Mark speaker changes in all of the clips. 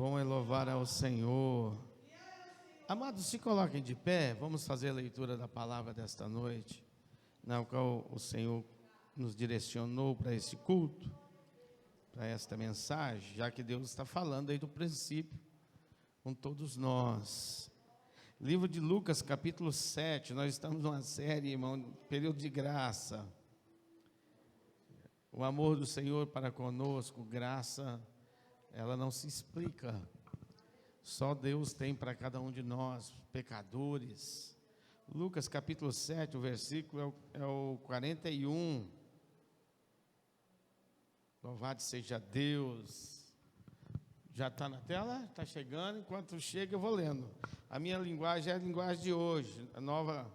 Speaker 1: Bom é louvar ao Senhor. Amados, se coloquem de pé, vamos fazer a leitura da palavra desta noite, na qual o Senhor nos direcionou para esse culto, para esta mensagem, já que Deus está falando aí do princípio com todos nós. Livro de Lucas, capítulo 7, nós estamos numa série, irmão, período de graça. O amor do Senhor para conosco, graça, ela não se explica. Só Deus tem para cada um de nós, pecadores. Lucas capítulo 7, o versículo é o 41. Louvado seja Deus. Já está na tela? Está chegando, enquanto chega eu vou lendo. A minha linguagem é a linguagem de hoje, a nova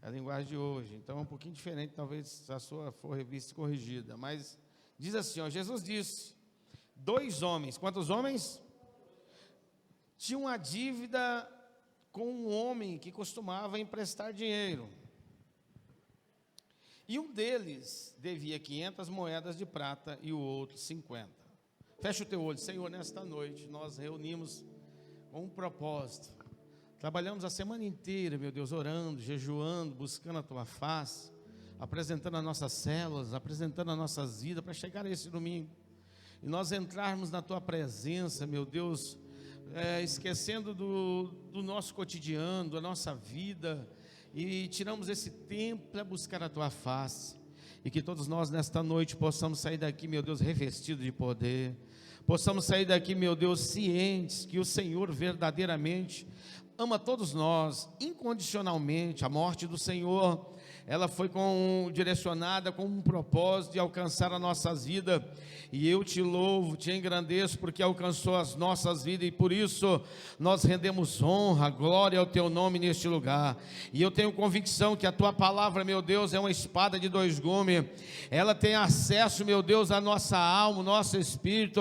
Speaker 1: é a linguagem de hoje. Então é um pouquinho diferente, talvez se a sua for revista e corrigida. Mas diz assim, ó, Jesus disse, 2 homens, quantos homens? Tinha uma dívida com um homem que costumava emprestar dinheiro. E um deles devia 500 moedas de prata e o outro 50. Fecha o teu olho, Senhor, nesta noite nós reunimos com um propósito. Trabalhamos a semana inteira, meu Deus, orando, jejuando, buscando a Tua face, apresentando as nossas células, apresentando as nossas vidas para chegar a esse domingo. E nós entrarmos na Tua presença, meu Deus, esquecendo do nosso cotidiano, da nossa vida, e tiramos esse tempo para buscar a Tua face, e que todos nós nesta noite possamos sair daqui, meu Deus, revestidos de poder, possamos sair daqui, meu Deus, cientes que o Senhor verdadeiramente ama todos nós, incondicionalmente. A morte do Senhor, ela foi direcionada com um propósito de alcançar as nossas vidas, e eu te louvo, te engrandeço, porque alcançou as nossas vidas, e por isso nós rendemos honra, glória ao teu nome neste lugar. E eu tenho convicção que a tua palavra, meu Deus, é uma espada de 2 gumes, ela tem acesso, meu Deus, à nossa alma, ao nosso espírito,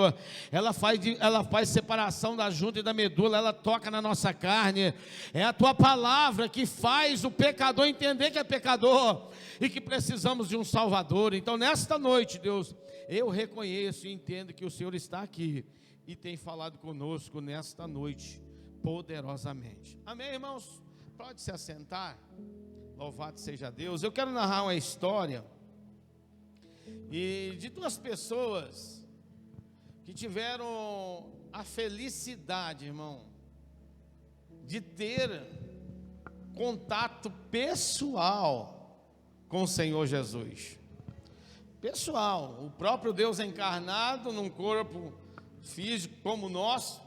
Speaker 1: ela faz separação da junta e da medula, ela toca na nossa carne. É a tua palavra que faz o pecador entender que é pecador e que precisamos de um Salvador. Então nesta noite, Deus, eu reconheço e entendo que o Senhor está aqui e tem falado conosco nesta noite poderosamente. Amém, irmãos? Pode se assentar. Louvado seja Deus. Eu quero narrar uma história de 2 pessoas que tiveram a felicidade, irmão, de ter contato pessoal com o Senhor Jesus. Pessoal, o próprio Deus encarnado num corpo físico como o nosso,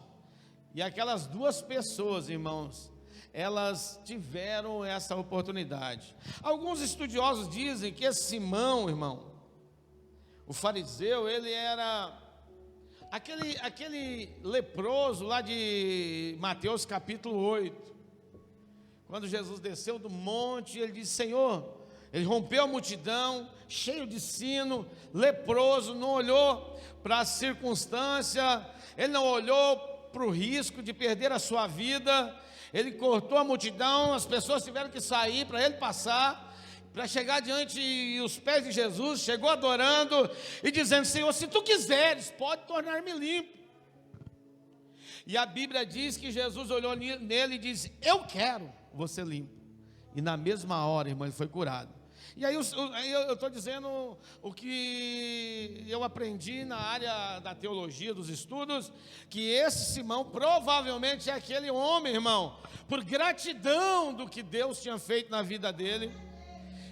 Speaker 1: e aquelas 2 pessoas, irmãos, elas tiveram essa oportunidade. Alguns estudiosos dizem que esse Simão, irmão, o fariseu, ele era aquele leproso lá de Mateus capítulo 8, quando Jesus desceu do monte, ele disse, Senhor, ele rompeu a multidão, cheio de sino, leproso, não olhou para a circunstância, ele não olhou para o risco de perder a sua vida, ele cortou a multidão, as pessoas tiveram que sair para ele passar, para chegar diante dos pés de Jesus, chegou adorando e dizendo, Senhor, se tu quiseres, pode tornar-me limpo. E a Bíblia diz que Jesus olhou nele e disse, eu quero você limpo. E na mesma hora, irmão, ele foi curado. E aí eu estou dizendo o que eu aprendi na área da teologia, dos estudos, que esse Simão provavelmente é aquele homem, irmão, por gratidão do que Deus tinha feito na vida dele,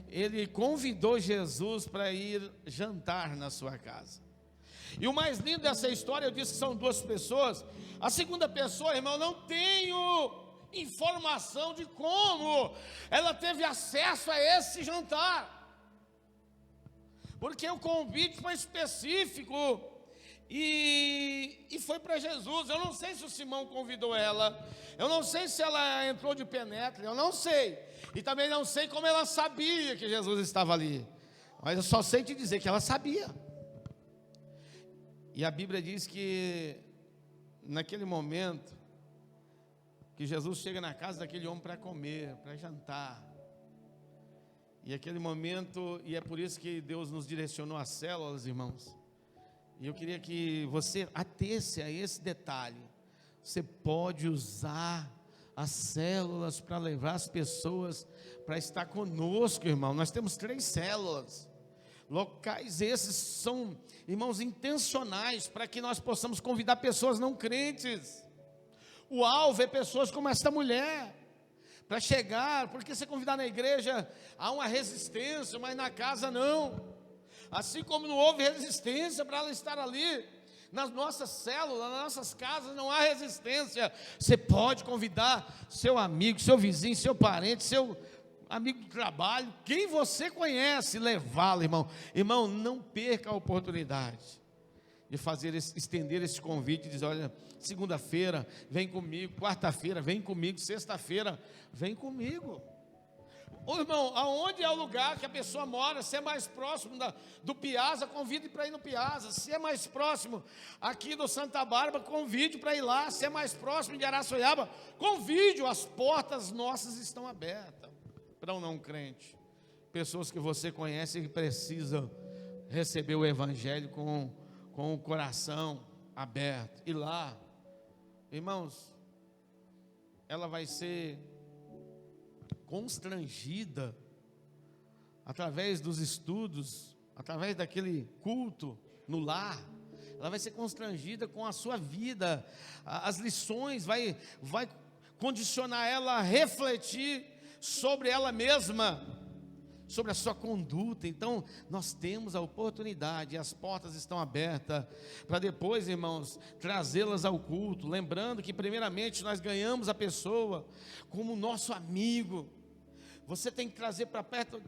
Speaker 1: ele convidou Jesus para ir jantar na sua casa. E o mais lindo dessa história, eu disse que são 2 pessoas. A segunda pessoa, irmão, não tenho informação de como ela teve acesso a esse jantar, porque o convite foi específico e foi para Jesus. Eu não sei se o Simão convidou ela, eu não sei se ela entrou de penetra, eu não sei, e também não sei como ela sabia que Jesus estava ali, mas eu só sei te dizer que ela sabia. E a Bíblia diz que naquele momento que Jesus chega na casa daquele homem para comer, para jantar, e aquele momento, e é por isso que Deus nos direcionou às células, irmãos, e eu queria que você atesse a esse detalhe. Você pode usar as células para levar as pessoas para estar conosco, irmão. Nós temos 3 células. Locais esses são, irmãos, intencionais para que nós possamos convidar pessoas não crentes. O alvo é pessoas como esta mulher, para chegar, porque se convidar na igreja há uma resistência, mas na casa não. Assim como não houve resistência para ela estar ali, nas nossas células, nas nossas casas não há resistência. Você pode convidar seu amigo, seu vizinho, seu parente, seu amigo de trabalho, quem você conhece, levá-lo, irmão. Irmão, não perca a oportunidade de estender esse convite, dizer: olha, segunda-feira vem comigo, quarta-feira vem comigo, sexta-feira vem comigo. Ô irmão, aonde é o lugar que a pessoa mora, se é mais próximo do Piazza, convide para ir no Piazza. Se é mais próximo aqui do Santa Bárbara, convide para ir lá. Se é mais próximo de Araçoiaba, convide. As portas nossas estão abertas para um não crente, pessoas que você conhece e que precisam receber o Evangelho com o coração aberto. E lá, irmãos, ela vai ser constrangida através dos estudos, através daquele culto no lar. Ela vai ser constrangida com a sua vida. As lições vai condicionar ela a refletir sobre ela mesma, sobre a sua conduta. Então nós temos a oportunidade, as portas estão abertas para depois, irmãos, trazê-las ao culto, lembrando que primeiramente nós ganhamos a pessoa como nosso amigo. Você tem que trazer para perto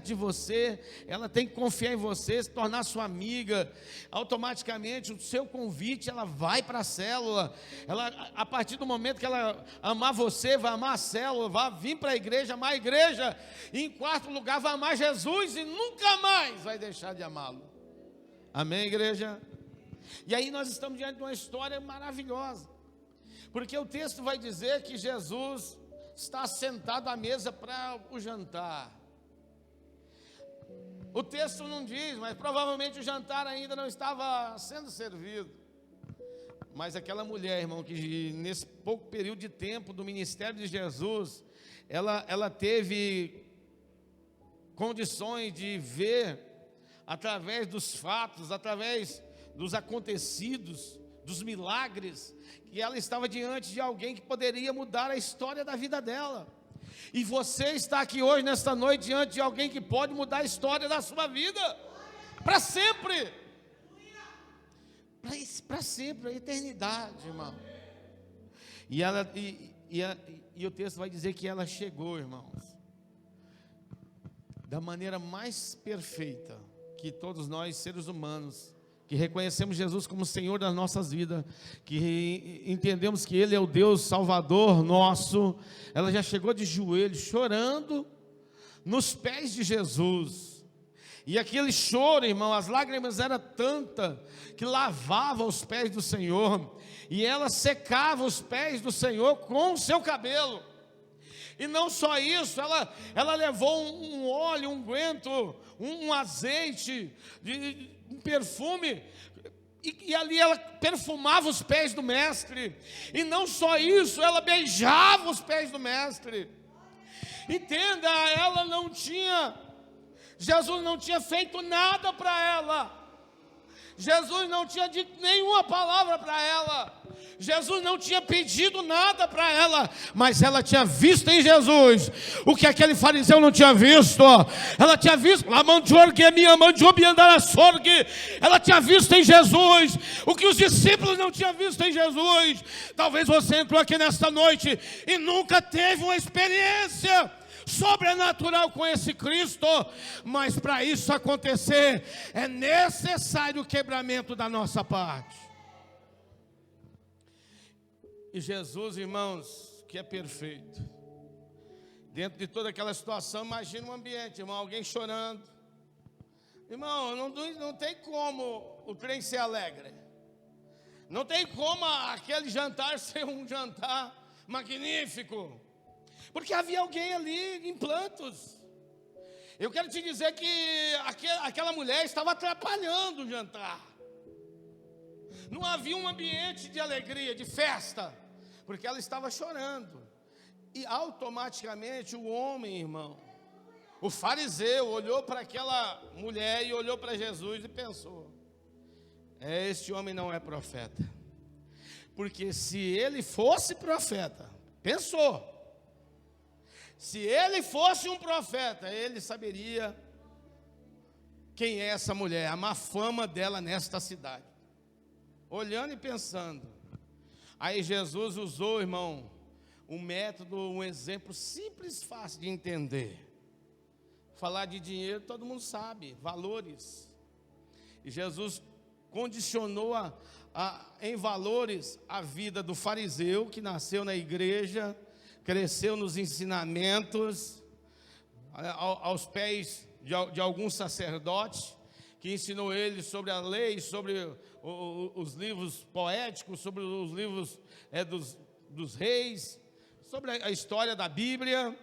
Speaker 1: de você, ela tem que confiar em você, se tornar sua amiga. Automaticamente o seu convite, ela vai para a célula. Ela, a partir do momento que ela amar você, vai amar a célula, vai vir para a igreja, amar a igreja. E em quarto lugar, vai amar Jesus e nunca mais vai deixar de amá-lo. Amém, igreja? E aí nós estamos diante de uma história maravilhosa, porque o texto vai dizer que Jesus está sentado à mesa para o jantar. O texto não diz, mas provavelmente o jantar ainda não estava sendo servido. Mas aquela mulher, irmão, que nesse pouco período de tempo do ministério de Jesus, ela teve condições de ver, através dos fatos, através dos acontecidos, dos milagres, que ela estava diante de alguém que poderia mudar a história da vida dela. E você está aqui hoje, nesta noite, diante de alguém que pode mudar a história da sua vida, para sempre, para sempre, a eternidade, irmão. E o texto vai dizer que ela chegou, irmãos, da maneira mais perfeita que todos nós, seres humanos, que reconhecemos Jesus como Senhor das nossas vidas, que entendemos que Ele é o Deus Salvador nosso. Ela já chegou de joelhos, chorando nos pés de Jesus. E aquele choro, irmão, as lágrimas eram tantas que lavava os pés do Senhor, e ela secava os pés do Senhor com o seu cabelo. E não só isso, ela levou um óleo, um unguento, um azeite, um perfume, e ali ela perfumava os pés do mestre. E não só isso, ela beijava os pés do mestre. Entenda, Jesus não tinha feito nada para ela. Jesus não tinha dito nenhuma palavra para ela. Jesus não tinha pedido nada para ela, mas ela tinha visto em Jesus o que aquele fariseu não tinha visto. Ela tinha visto, ela tinha visto em Jesus o que os discípulos não tinham visto em Jesus. Talvez você entrou aqui nesta noite e nunca teve uma experiência sobrenatural com esse Cristo, mas para isso acontecer é necessário o quebramento da nossa parte. E Jesus, irmãos, que é perfeito, dentro de toda aquela situação, imagina um ambiente, irmão, alguém chorando. Irmão, não tem como o trem ser alegre, não tem como aquele jantar ser um jantar magnífico, porque havia alguém ali em plantos. Eu quero te dizer que aquela mulher estava atrapalhando o jantar. Não havia um ambiente de alegria, de festa, porque ela estava chorando. E automaticamente o homem, irmão, o fariseu, olhou para aquela mulher e olhou para Jesus e pensou: este homem não é profeta. Porque se ele fosse profeta, pensou, se ele fosse um profeta, ele saberia quem é essa mulher, a má fama dela nesta cidade. Olhando e pensando. Aí Jesus usou, irmão, um método, um exemplo simples, fácil de entender. Falar de dinheiro, todo mundo sabe, valores. E Jesus condicionou em valores a vida do fariseu, que nasceu na igreja, cresceu nos ensinamentos, aos pés de alguns sacerdotes, que ensinou ele sobre a lei, sobre os livros poéticos, sobre os livros dos reis, sobre a história da Bíblia.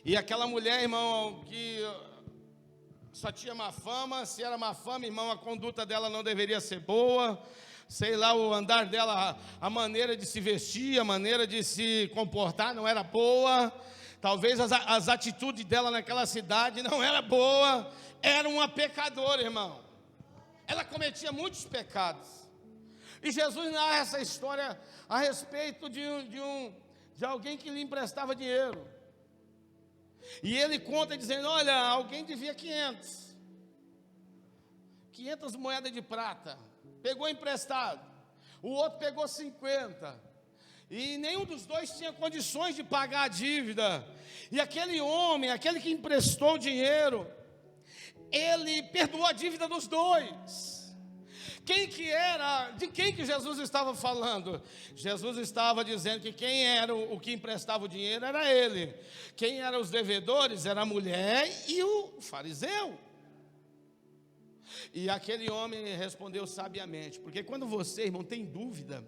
Speaker 1: E aquela mulher, irmão, que só tinha má fama. Se era má fama, irmão, a conduta dela não deveria ser boa. Sei lá, o andar dela, a maneira de se vestir, a maneira de se comportar não era boa. Talvez as atitudes dela naquela cidade não era boa. Era uma pecadora, irmão. Ela cometia muitos pecados. E Jesus narra essa história a respeito de alguém que lhe emprestava dinheiro. E ele conta dizendo: olha, alguém devia 500 moedas de prata, pegou emprestado. O outro pegou 50. E nenhum dos dois tinha condições de pagar a dívida. E aquele homem, aquele que emprestou o dinheiro, ele perdoou a dívida dos dois. De quem que Jesus estava falando? Jesus estava dizendo que quem era o que emprestava o dinheiro era ele. Quem eram os devedores era a mulher e o fariseu. E aquele homem respondeu sabiamente, porque quando você, irmão, tem dúvida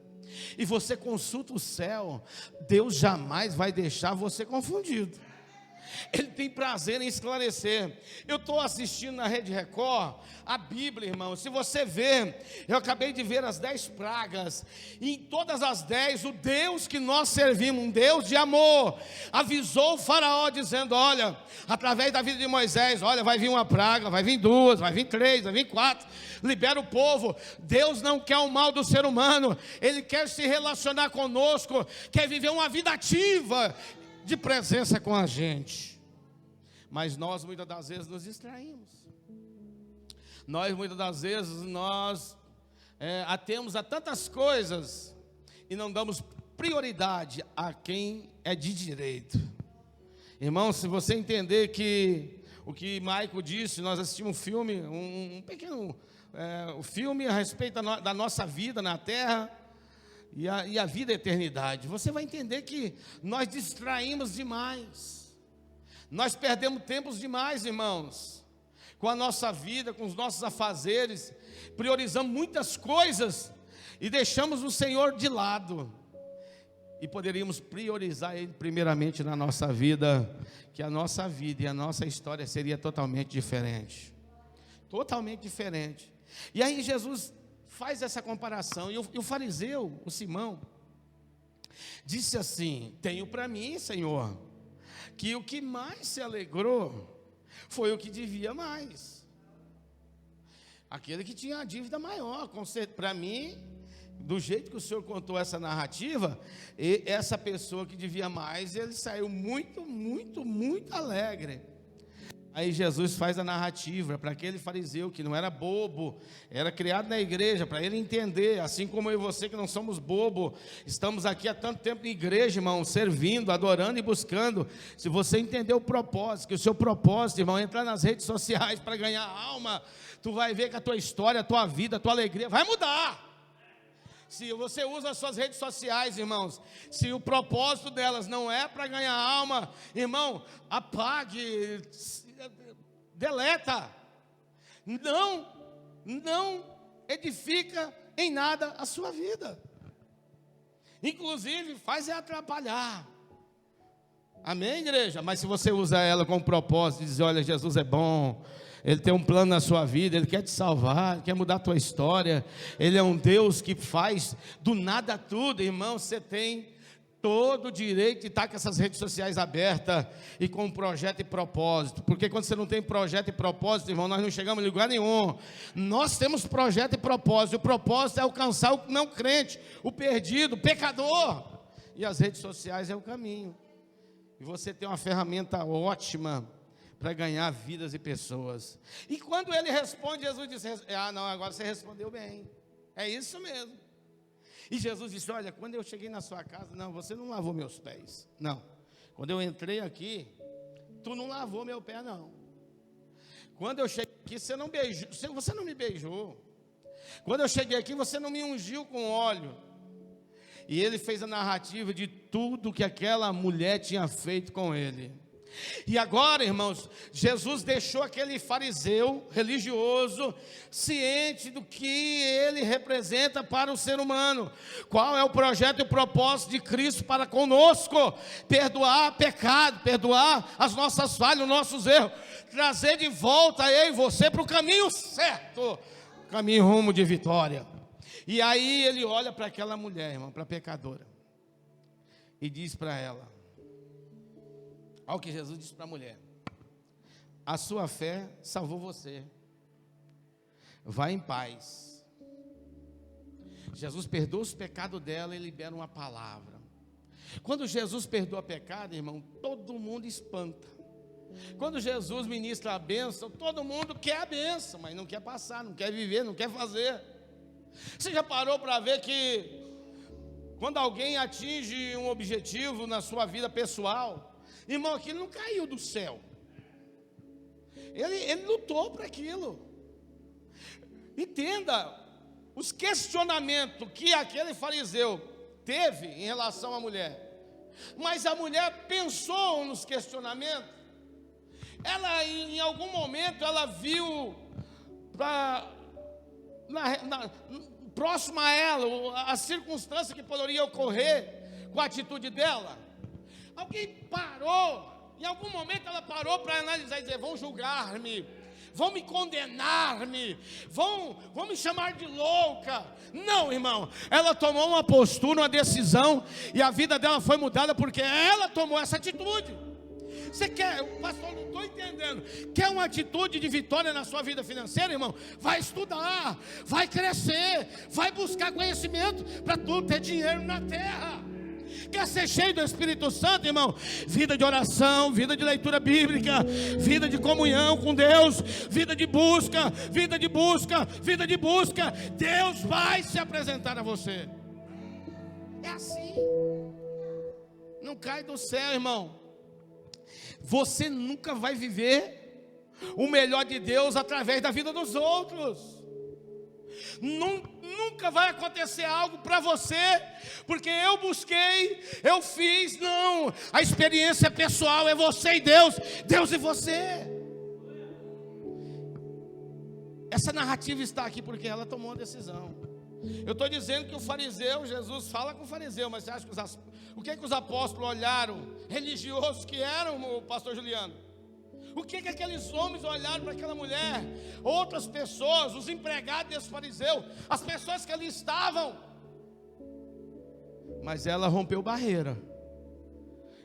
Speaker 1: e você consulta o céu, Deus jamais vai deixar você confundido. Ele tem prazer em esclarecer. Eu estou assistindo na Rede Record a Bíblia, irmão. Se você ver, eu acabei de ver as 10 pragas. E em todas as 10, o Deus que nós servimos, um Deus de amor, avisou o faraó dizendo: olha, através da vida de Moisés, olha, vai vir uma praga, vai vir 2, vai vir 3, vai vir 4. Libera o povo. Deus não quer o mal do ser humano. Ele quer se relacionar conosco, quer viver uma vida ativa, de presença com a gente. Mas nós muitas das vezes nos distraímos. Muitas das vezes atemos a tantas coisas e não damos prioridade a quem é de direito. Irmão, se você entender que o que Maico disse, nós assistimos um filme, um pequeno filme a respeito da nossa vida na terra e a vida é eternidade, você vai entender que nós distraímos demais, nós perdemos tempos demais, irmãos, com a nossa vida, com os nossos afazeres, priorizamos muitas coisas e deixamos o Senhor de lado, e poderíamos priorizar Ele primeiramente na nossa vida, que a nossa vida e a nossa história seria totalmente diferente, e aí Jesus faz essa comparação, e o fariseu, o Simão, disse assim: tenho para mim, Senhor, que o que mais se alegrou foi o que devia mais, aquele que tinha a dívida maior. Para mim, do jeito que o Senhor contou essa narrativa, essa pessoa que devia mais, ele saiu muito, muito, muito alegre. Aí Jesus faz a narrativa para aquele fariseu que não era bobo, era criado na igreja, para ele entender, assim como eu e você que não somos bobo, estamos aqui há tanto tempo na igreja, irmão, servindo, adorando e buscando. Se você entender o propósito, que o seu propósito, irmão, é entrar nas redes sociais para ganhar alma, tu vai ver que a tua história, a tua vida, a tua alegria vai mudar. Se você usa as suas redes sociais, irmãos, se o propósito delas não é para ganhar alma, irmão, apague, deleta, não edifica em nada a sua vida, inclusive faz atrapalhar. Amém, igreja? Mas se você usa ela com o propósito de dizer: olha, Jesus é bom, Ele tem um plano na sua vida, Ele quer te salvar, Ele quer mudar a tua história. Ele é um Deus que faz do nada tudo, irmão. Você tem todo o direito de estar com essas redes sociais abertas e com um projeto e propósito. Porque quando você não tem projeto e propósito, irmão, nós não chegamos em lugar nenhum. Nós temos projeto e propósito. O propósito é alcançar o não crente, o perdido, o pecador. E as redes sociais é o caminho. E você tem uma ferramenta ótima para ganhar vidas e pessoas. E quando ele responde, Jesus diz: não, agora você respondeu bem. É isso mesmo. E Jesus disse: olha, quando eu cheguei na sua casa, não, você não lavou meus pés. Não. Quando eu entrei aqui, tu não lavou meu pé, não. Quando eu cheguei aqui, você não me beijou. Quando eu cheguei aqui, você não me ungiu com óleo. E ele fez a narrativa de tudo que aquela mulher tinha feito com ele. E agora, irmãos, Jesus deixou aquele fariseu religioso ciente do que ele representa para o ser humano. Qual é o projeto e o propósito de Cristo para conosco? Perdoar pecado, perdoar as nossas falhas, os nossos erros, trazer de volta eu e você para o caminho certo, caminho rumo de vitória. E aí ele olha para aquela mulher, irmão, para a pecadora, e diz para ela: olha o que Jesus disse para a mulher: a sua fé salvou você, vá em paz. Jesus perdoa os pecados dela e libera uma palavra. Quando Jesus perdoa pecado, irmão, todo mundo espanta. Quando Jesus ministra a bênção, todo mundo quer a bênção, mas não quer passar, não quer viver, não quer fazer. Você já parou para ver que quando alguém atinge um objetivo na sua vida pessoal, irmão, aquilo não caiu do céu. Ele lutou para aquilo. Entenda os questionamentos que aquele fariseu teve em relação à mulher. Mas a mulher pensou nos questionamentos. Ela, em algum momento, ela viu próxima a ela a circunstância que poderia ocorrer com a atitude dela. Alguém parou, em algum momento ela parou para analisar e dizer: vão julgar-me, vão me condenar-me, vão me chamar de louca. Não, irmão, ela tomou uma postura, uma decisão, e a vida dela foi mudada porque ela tomou essa atitude. Você quer, pastor, não estou entendendo, quer uma atitude de vitória na sua vida financeira, irmão? Vai estudar, vai crescer, vai buscar conhecimento para tu ter dinheiro na terra. Quer ser cheio do Espírito Santo, irmão? Vida de oração, vida de leitura bíblica, vida de comunhão com Deus, vida de busca, vida de busca, vida de busca. Deus vai se apresentar a você. É assim. Não cai do céu, irmão. Você nunca vai viver o melhor de Deus através da vida dos outros. Nunca vai acontecer algo para você porque eu busquei, eu fiz. Não, a experiência pessoal é você e Deus, Deus e você. Essa narrativa está aqui porque ela tomou uma decisão. Eu estou dizendo que o fariseu, Jesus fala com o fariseu, mas você acha que o que os apóstolos olharam, religiosos que eram, o pastor Juliano? O que aqueles homens olharam para aquela mulher? Outras pessoas, os empregados desse fariseu, as pessoas que ali estavam. Mas ela rompeu barreira.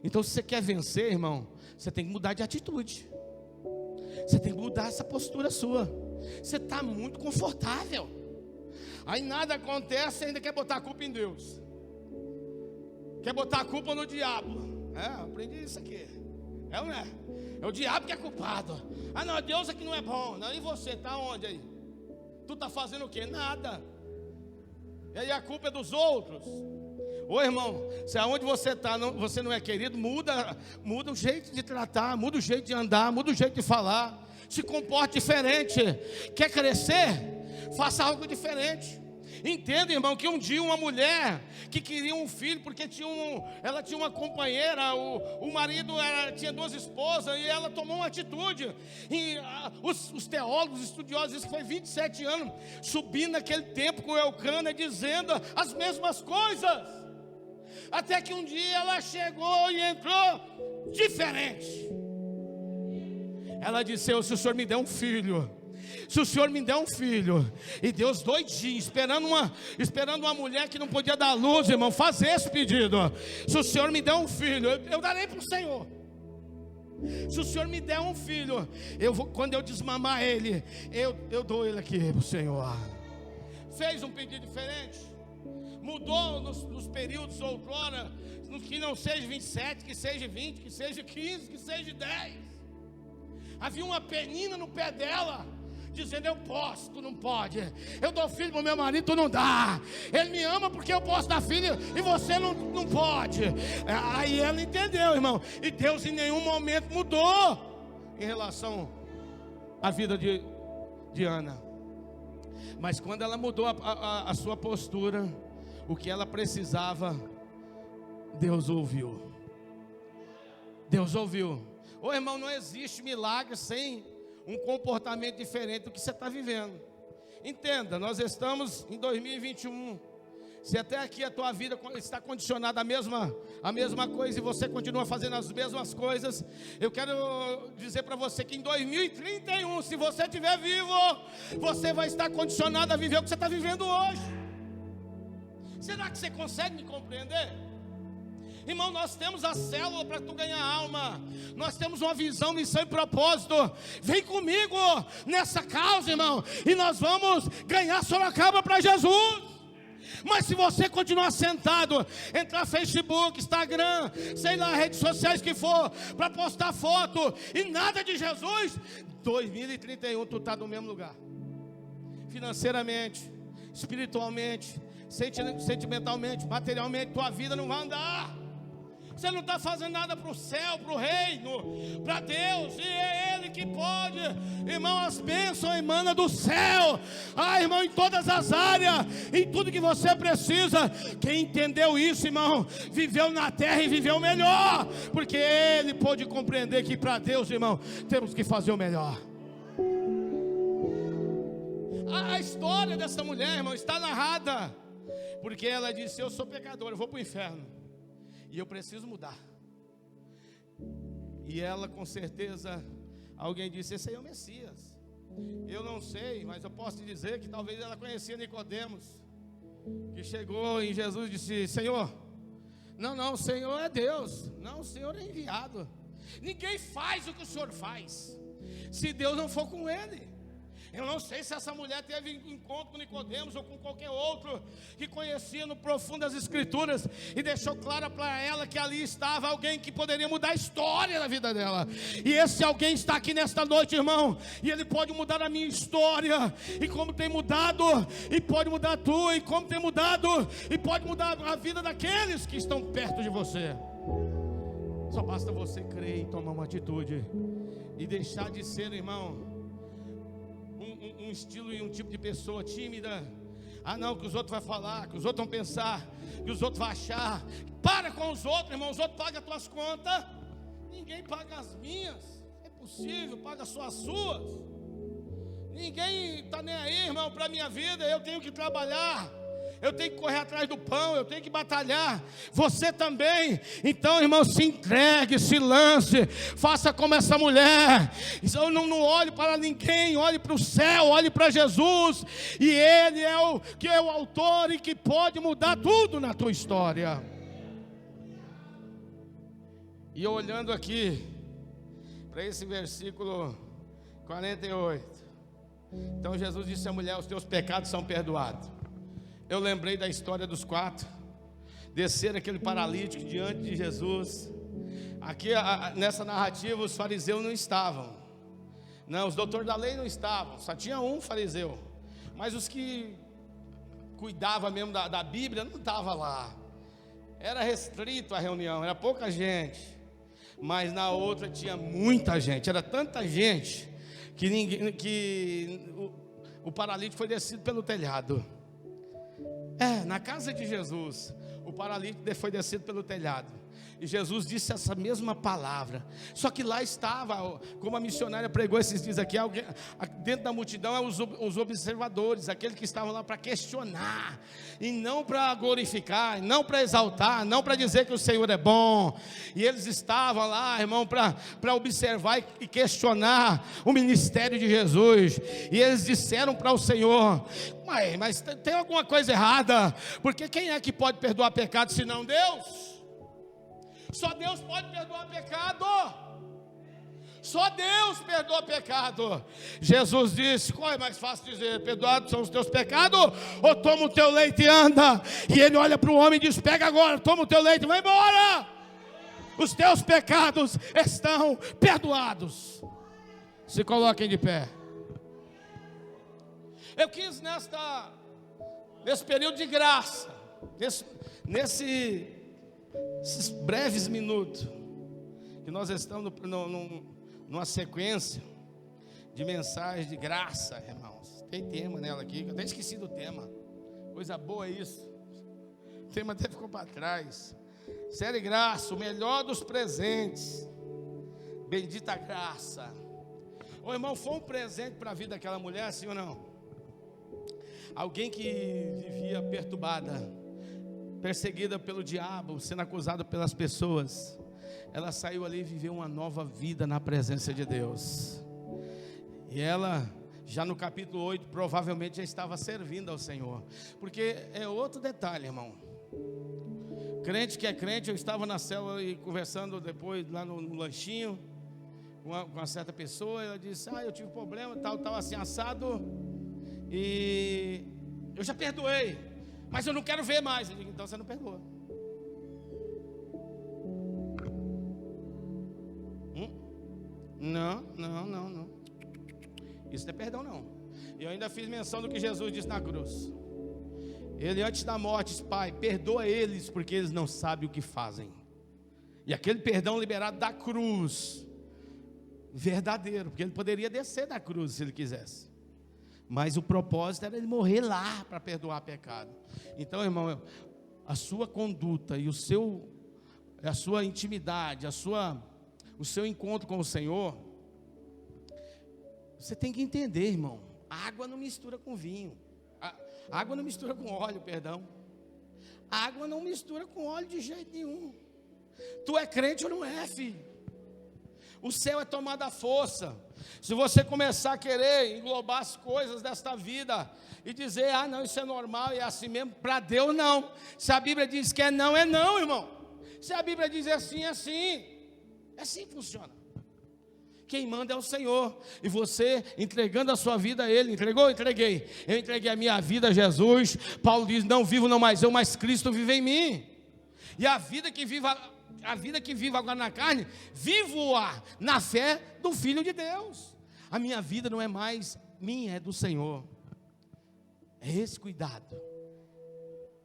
Speaker 1: Então, se você quer vencer, irmão, você tem que mudar de atitude. Você tem que mudar essa postura sua. Você está muito confortável. Aí nada acontece e ainda quer botar a culpa em Deus. Quer botar a culpa no diabo. Aprendi isso aqui. É ou não é? É o diabo que é culpado. Ah não, Deus é que não é bom. Não, e você, está onde aí? Tu está fazendo o quê? Nada. E aí a culpa é dos outros. Ô irmão, se aonde você está, você não é querido, muda o jeito de tratar, muda o jeito de andar, muda o jeito de falar. Se comporte diferente. Quer crescer? Faça algo diferente. Entenda, irmão, que um dia uma mulher que queria um filho, porque ela tinha uma companheira, o marido tinha 2 esposas, e ela tomou uma atitude. E os teólogos, estudiosos, dizem que foi 27 anos, subindo naquele tempo com Eucana, dizendo as mesmas coisas. Até que um dia ela chegou e entrou diferente. Ela disse: Senhor, se o Senhor me der um filho, se o Senhor me der um filho. E Deus doidinho, esperando uma mulher que não podia dar luz, irmão, fazer esse pedido. Se o Senhor me der um filho, eu darei para o Senhor. Se o Senhor me der um filho, quando eu desmamar ele, eu dou ele aqui para o Senhor. Fez um pedido diferente, mudou nos períodos outrora, que não seja 27, que seja 20, que seja 15, que seja 10. Havia uma penina no pé dela, dizendo: eu posso, tu não pode. Eu dou filho para o meu marido, tu não dá. Ele me ama porque eu posso dar filho e você não pode. Aí ela entendeu, irmão. E Deus em nenhum momento mudou em relação à vida de Ana. Mas quando ela mudou a sua postura, o que ela precisava, Deus ouviu. Deus ouviu. Ô irmão, não existe milagre sem um comportamento diferente do que você está vivendo. Entenda, nós estamos em 2021. Se até aqui a tua vida está condicionada à mesma coisa e você continua fazendo as mesmas coisas, eu quero dizer para você que em 2031, se você estiver vivo, você vai estar condicionado a viver o que você está vivendo hoje. Será que você consegue me compreender? Irmão, nós temos a célula para tu ganhar alma. Nós temos uma visão, missão e propósito. Vem comigo nessa causa, irmão, e nós vamos ganhar Sorocaba para Jesus. Mas se você continuar sentado, entrar no Facebook, Instagram, sei lá, redes sociais que for, para postar foto e nada de Jesus, 2031 tu está no mesmo lugar. Financeiramente, espiritualmente, sentimentalmente, materialmente, tua vida não vai andar. Você não está fazendo nada para o céu, para o reino, para Deus. E é Ele que pode. Irmão, as bênçãos emanam do céu. Irmão, em todas as áreas, em tudo que você precisa. Quem entendeu isso, irmão, viveu na terra e viveu melhor. Porque ele pôde compreender que para Deus, irmão, temos que fazer o melhor. A história dessa mulher, irmão, está narrada. Porque ela disse: eu sou pecador, eu vou para o inferno. E eu preciso mudar. E ela, com certeza, alguém disse: esse aí é o Messias. Eu não sei, mas eu posso te dizer que talvez ela conhecia Nicodemos, que chegou em Jesus e disse: Senhor, não, o Senhor é Deus. Não, o Senhor é enviado. Ninguém faz o que o Senhor faz se Deus não for com ele. Eu não sei se essa mulher teve encontro com Nicodemos ou com qualquer outro que conhecia no profundo das Escrituras e deixou claro para ela que ali estava alguém que poderia mudar a história da vida dela. E esse alguém está aqui nesta noite, irmão, e ele pode mudar a minha história, e como tem mudado, e pode mudar a tua, e como tem mudado, e pode mudar a vida daqueles que estão perto de você. Só basta você crer e tomar uma atitude e deixar de ser, irmão, um estilo e um tipo de pessoa tímida. Não, que os outros vão falar, que os outros vão pensar, que os outros vão achar. Para com os outros, irmão. Os outros pagam as tuas contas, ninguém paga as minhas. É possível, paga só as suas. Ninguém está nem aí, irmão, para a minha vida. Eu tenho que trabalhar, eu tenho que correr atrás do pão, eu tenho que batalhar. Você também. Então, irmão, se entregue, se lance, faça como essa mulher. Então, não olhe para ninguém, olhe para o céu, olhe para Jesus. E Ele é o autor e que pode mudar tudo na tua história. E eu olhando aqui para esse versículo 48. Então Jesus disse à mulher: os teus pecados são perdoados. Eu lembrei da história dos 4, descer aquele paralítico diante de Jesus. Aqui nessa narrativa os fariseus não estavam, não, os doutores da lei não estavam, só tinha um fariseu. Mas os que cuidavam mesmo da Bíblia não estavam lá. Era restrito a reunião, era pouca gente. Mas na outra tinha muita gente, era tanta gente que o paralítico foi descido pelo telhado. Na casa de Jesus, o paralítico foi descido pelo telhado. E Jesus disse essa mesma palavra. Só que lá estava, como a missionária pregou esses dias aqui, alguém, dentro da multidão, os observadores, aqueles que estavam lá para questionar, e não para glorificar, não para exaltar, não para dizer que o Senhor é bom. E eles estavam lá, irmão, para observar e questionar o ministério de Jesus. E eles disseram para o Senhor: mas tem alguma coisa errada, porque quem é que pode perdoar pecado senão Deus? Só Deus pode perdoar pecado. Só Deus perdoa pecado. Jesus disse: qual é mais fácil dizer, perdoados são os teus pecados, ou toma o teu leite e anda? E ele olha para o homem e diz: pega agora, toma o teu leite e vai embora. Os teus pecados estão perdoados. Se coloquem de pé. Eu quis nesse período de graça, nesses breves minutos, que nós estamos numa sequência de mensagens de graça, irmãos. Tem tema nela aqui, eu até esqueci do tema. Coisa boa isso. O tema até ficou para trás. Série Graça, o melhor dos presentes. Bendita graça. Ô irmão, foi um presente para a vida daquela mulher, sim ou não? Alguém que vivia perturbada, perseguida pelo diabo, sendo acusada pelas pessoas, ela saiu ali e viveu uma nova vida na presença de Deus. E ela, já no capítulo 8, provavelmente já estava servindo ao Senhor. Porque é outro detalhe, irmão. Crente que é crente, eu estava na célula e conversando depois lá no lanchinho com uma certa pessoa. Ela disse: eu tive problema, tal assim assado, e eu já perdoei, mas eu não quero ver mais. Eu digo: então você não perdoa. Não. Isso não é perdão, não. E eu ainda fiz menção do que Jesus disse na cruz. Ele, antes da morte, disse: Pai, perdoa eles, porque eles não sabem o que fazem. E aquele perdão liberado da cruz, verdadeiro, porque ele poderia descer da cruz se ele quisesse, mas o propósito era ele morrer lá para perdoar pecado. Então, irmão, a sua conduta e a sua intimidade, o seu encontro com o Senhor, você tem que entender, irmão. A água não mistura com vinho. A água não mistura com óleo, perdão. A água não mistura com óleo de jeito nenhum. Tu é crente ou não é, filho? O céu é tomado à força. Se você começar a querer englobar as coisas desta vida e dizer: não, isso é normal e é assim mesmo, para Deus não. Se a Bíblia diz que é não, irmão. Se a Bíblia diz assim, é assim. É assim que funciona. Quem manda é o Senhor. E você entregando a sua vida a Ele. Entregou? Entreguei. Eu entreguei a minha vida a Jesus. Paulo diz: não vivo não mais eu, mas Cristo vive em mim. E a vida que vivo agora na carne, vivo-a na fé do Filho de Deus. A minha vida não é mais minha, é do Senhor. É esse cuidado,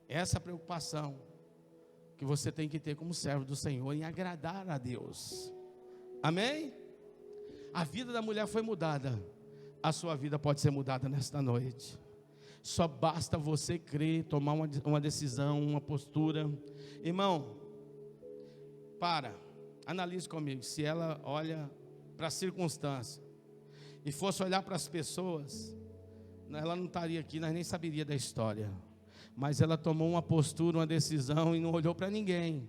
Speaker 1: essa preocupação que você tem que ter como servo do Senhor em agradar a Deus. Amém? A vida da mulher foi mudada. A sua vida pode ser mudada nesta noite. Só basta você crer, tomar uma decisão, uma postura. Irmão, analise comigo. Se ela olha para a circunstância e fosse olhar para as pessoas, ela não estaria aqui, nós nem saberia da história. Mas ela tomou uma postura, uma decisão e não olhou para ninguém.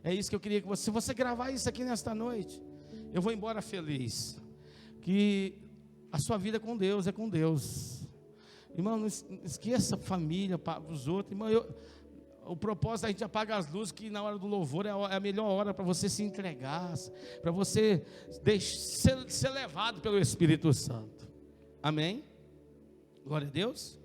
Speaker 1: É isso que eu queria que se você gravar isso aqui nesta noite, eu vou embora feliz. Que a sua vida com Deus é com Deus. Irmão, não esqueça a família, os outros. Irmão, o propósito, a gente apaga as luzes, que na hora do louvor é a melhor hora para você se entregar, para você ser levado pelo Espírito Santo. Amém? Glória a Deus.